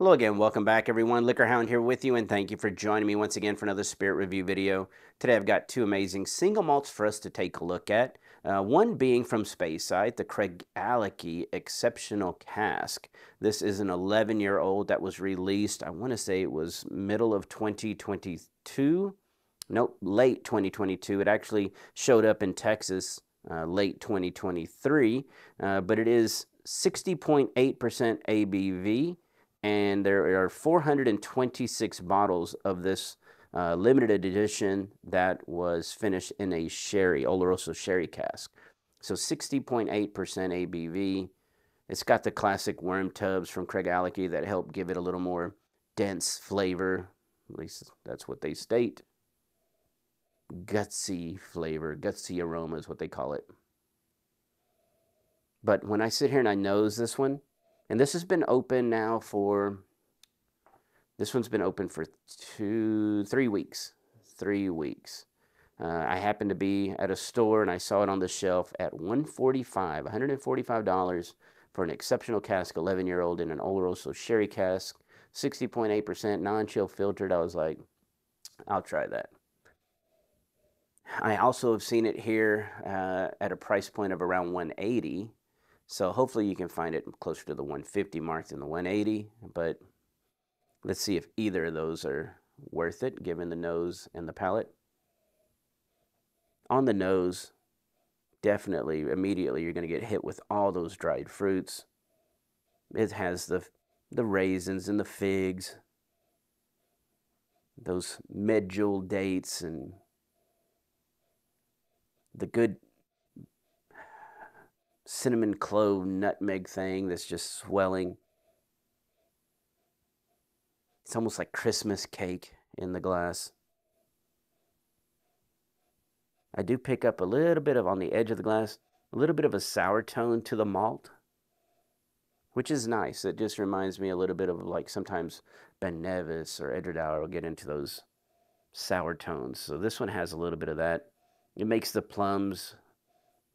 Hello again, welcome back everyone. LiquorHound here with you, and thank you for joining me once again for another spirit review video. Today I've got two amazing single malts for us to take a look at. One being from Speyside, the Craigellachie Exceptional Cask. This is an 11-year-old that was released, I want to say it was middle of 2022. Nope, late 2022. It actually showed up in Texas late 2023, but it is 60.8% ABV. And there are 426 bottles of this limited edition that was finished in a sherry, Oloroso Sherry cask. So 60.8% ABV. It's got the classic worm tubs from Craigellachie that help give it a little more dense flavor. At least that's what they state. Gutsy flavor, gutsy aroma is what they call it. But when I sit here and I nose this one, and this has been open now for, this one's been open for 3 weeks. 3 weeks. I happened to be at a store and I saw it on the shelf at $145 for an Exceptional Cask 11-year-old in an Oloroso Sherry cask, 60.8% non-chill filtered. I was like, I'll try that. I also have seen it here at a price point of around $180. So hopefully you can find it closer to the 150 mark than the 180, but let's see if either of those are worth it given the nose and the palate. On the nose, definitely immediately you're going to get hit with all those dried fruits. It has the raisins and the figs, those medjool dates, and the good cinnamon clove nutmeg thing that's just swelling. It's almost like Christmas cake in the glass. I do pick up a little bit of, on the edge of the glass, a little bit of a sour tone to the malt, which is nice. It just reminds me a little bit of like sometimes Ben Nevis or Edredauer will get into those sour tones. So this one has a little bit of that. It makes the plums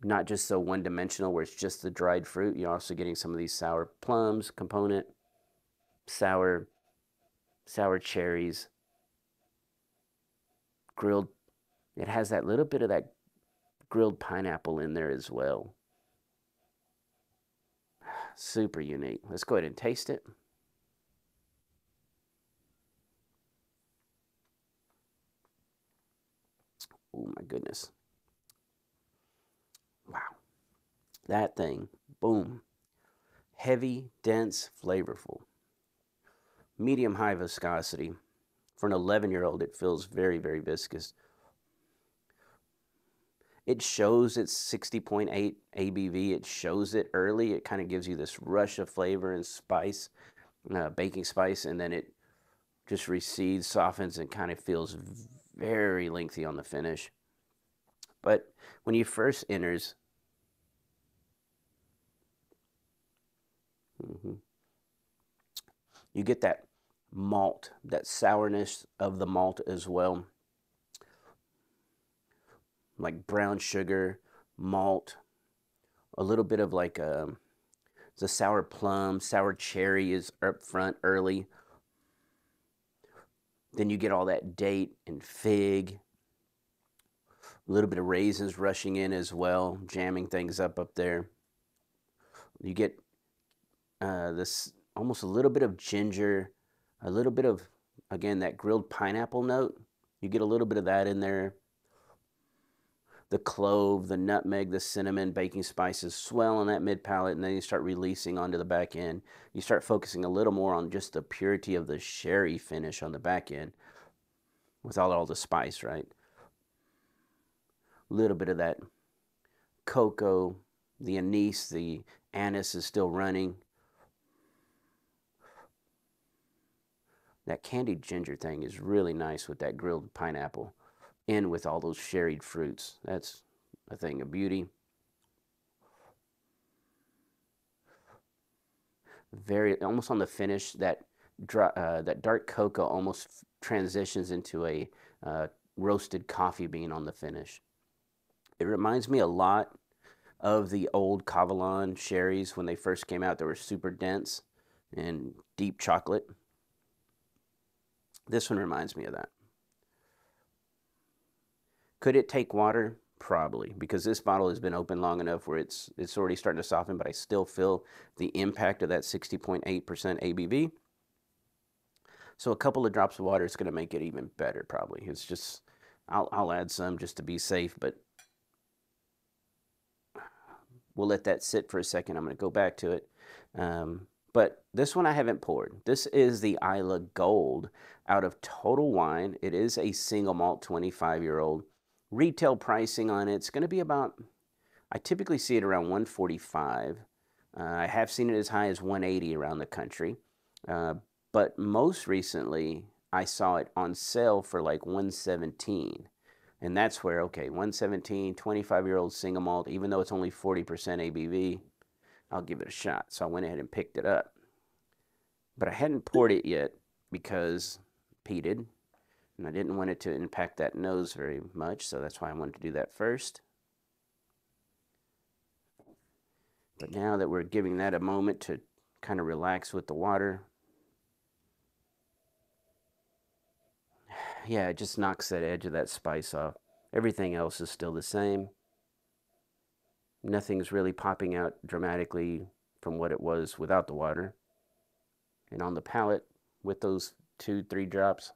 not just so one-dimensional where it's just the dried fruit. You're also getting some of these sour plums component, sour cherries, grilled. It has that little bit of that grilled pineapple in there as well. Super unique. Let's go ahead and taste it. Oh my goodness. Wow. That thing, boom. Heavy, dense, flavorful. Medium-high viscosity. For an 11-year-old, it feels very, very viscous. It shows it's 60.8 ABV. It shows it early. It kind of gives you this rush of flavor and spice, baking spice, and then it just recedes, softens, and kind of feels very lengthy on the finish. But when you first enters, you get that malt, that sourness of the malt as well. Like brown sugar, malt, a little bit of like the sour plum, sour cherry is up front early. Then you get all that date and fig, a little bit of raisins rushing in as well, jamming things up there. You get this almost a little bit of ginger, a little bit of, again, that grilled pineapple note. You get a little bit of that in there. The clove, the nutmeg, the cinnamon, baking spices swell on that mid palate, and then you start releasing onto the back end. You start focusing a little more on just the purity of the sherry finish on the back end without all the spice, right? A little bit of that cocoa, the anise, the anise is still running. That candied ginger thing is really nice with that grilled pineapple in with all those sherried fruits. That's a thing of beauty. Very, almost on the finish, that dark cocoa almost transitions into a roasted coffee bean on the finish. It reminds me a lot of the old Craigellachie sherries when they first came out. They were super dense and deep chocolate. This one reminds me of that. Could it take water? Probably, because this bottle has been open long enough where it's already starting to soften, but I still feel the impact of that 60.8% ABV. So a couple of drops of water is going to make it even better, probably. It's just, I'll add some just to be safe, but we'll let that sit for a second. I'm going to go back to it. But this one I haven't poured. This is the Islay Gold out of Total Wine. It is a single malt 25-year-old. Retail pricing on it's going to be about, I typically see it around 145. I have seen it as high as 180 around the country. But most recently, I saw it on sale for like 117. And that's where, okay, 117, 25-year-old single malt, even though it's only 40% ABV, I'll give it a shot. So I went ahead and picked it up. But I hadn't poured it yet because peated. And I didn't want it to impact that nose very much, so that's why I wanted to do that first. But now that we're giving that a moment to kind of relax with the water, yeah, it just knocks that edge of that spice off. Everything else is still the same. Nothing's really popping out dramatically from what it was without the water. And on the palate, with those 2-3 drops,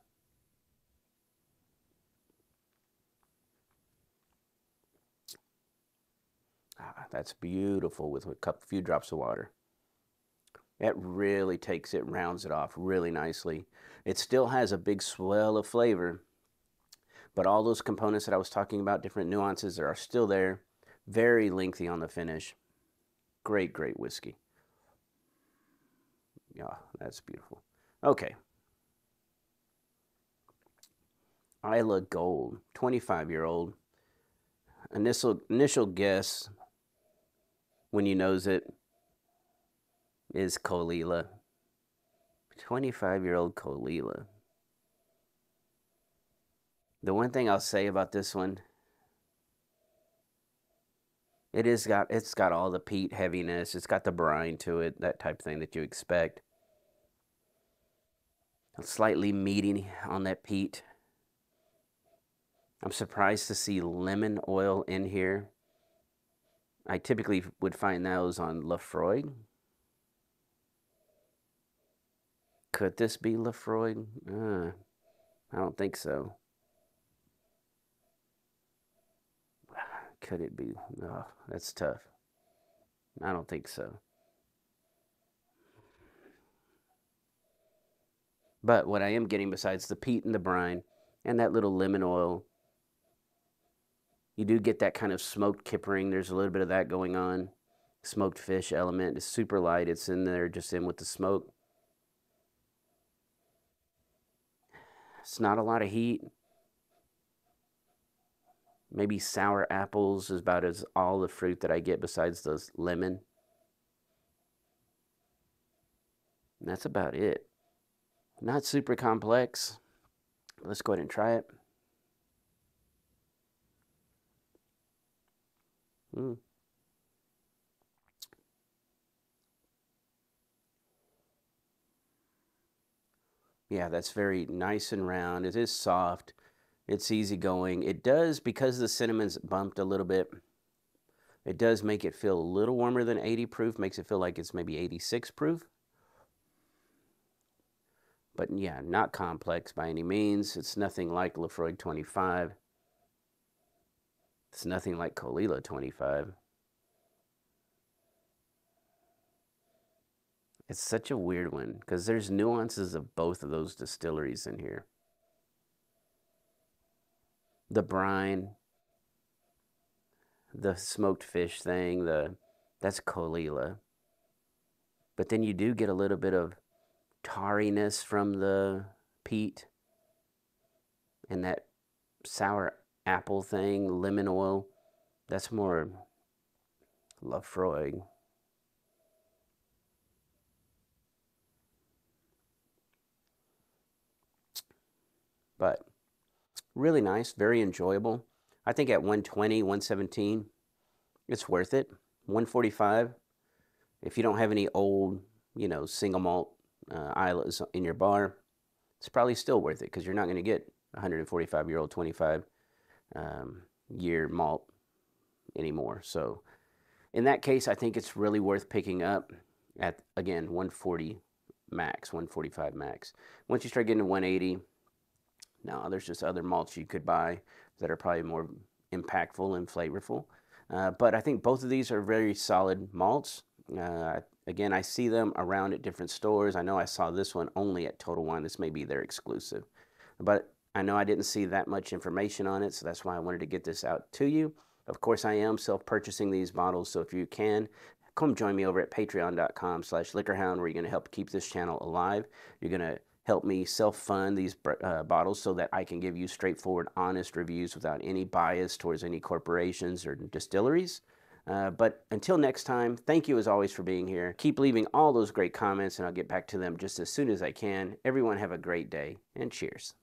that's beautiful with a few drops of water. It really takes it, rounds it off really nicely. It still has a big swell of flavor, but all those components that I was talking about, different nuances, are still there. Very lengthy on the finish. Great, great whiskey. Yeah, that's beautiful. Okay. Islay Gold, 25-year-old. Initial guess when you nose it is Cask. 25-year-old Cask. The one thing I'll say about this one, it's got all the peat heaviness. It's got the brine to it, that type of thing that you expect. Slightly meaty on that peat. I'm surprised to see lemon oil in here. I typically would find those on Laphroaig. Could this be Laphroaig? I don't think so. Could it be? Oh, that's tough. I don't think so. But what I am getting, besides the peat and the brine and that little lemon oil, you do get that kind of smoked kippering. There's a little bit of that going on. Smoked fish element. It's super light. It's in there just in with the smoke. It's not a lot of heat. Maybe sour apples is about as all the fruit that I get besides the lemon. And that's about it. Not super complex. Let's go ahead and try it. Yeah, that's very nice and round. It is soft. It's easygoing. It does, because the cinnamon's bumped a little bit, it does make it feel a little warmer than 80 proof. Makes it feel like it's maybe 86 proof. But yeah, not complex by any means. It's nothing like Laphroaig 25. It's nothing like Cask 25. It's such a weird one because there's nuances of both of those distilleries in here. The brine, the smoked fish thing, that's Cask. But then you do get a little bit of tarriness from the peat and that sour apple thing, lemon oil. That's more Laphroaig. But really nice, very enjoyable. I think at 120, 117, it's worth it. 145, if you don't have any old, single malt Islas in your bar, it's probably still worth it because you're not going to get 145-year-old 25 year malt anymore. So in that case, I think it's really worth picking up at, again, 140 max, 145 max. Once you start getting to 180, now there's just other malts you could buy that are probably more impactful and flavorful. But I think both of these are very solid malts. Again, I see them around at different stores. I know I saw this one only at Total Wine. This may be their exclusive. But I know I didn't see that much information on it, so that's why I wanted to get this out to you. Of course, I am self-purchasing these bottles, so if you can, come join me over at patreon.com/LiquorHound, where you're going to help keep this channel alive. You're going to help me self-fund these bottles so that I can give you straightforward, honest reviews without any bias towards any corporations or distilleries. But until next time, thank you as always for being here. Keep leaving all those great comments, and I'll get back to them just as soon as I can. Everyone have a great day, and cheers.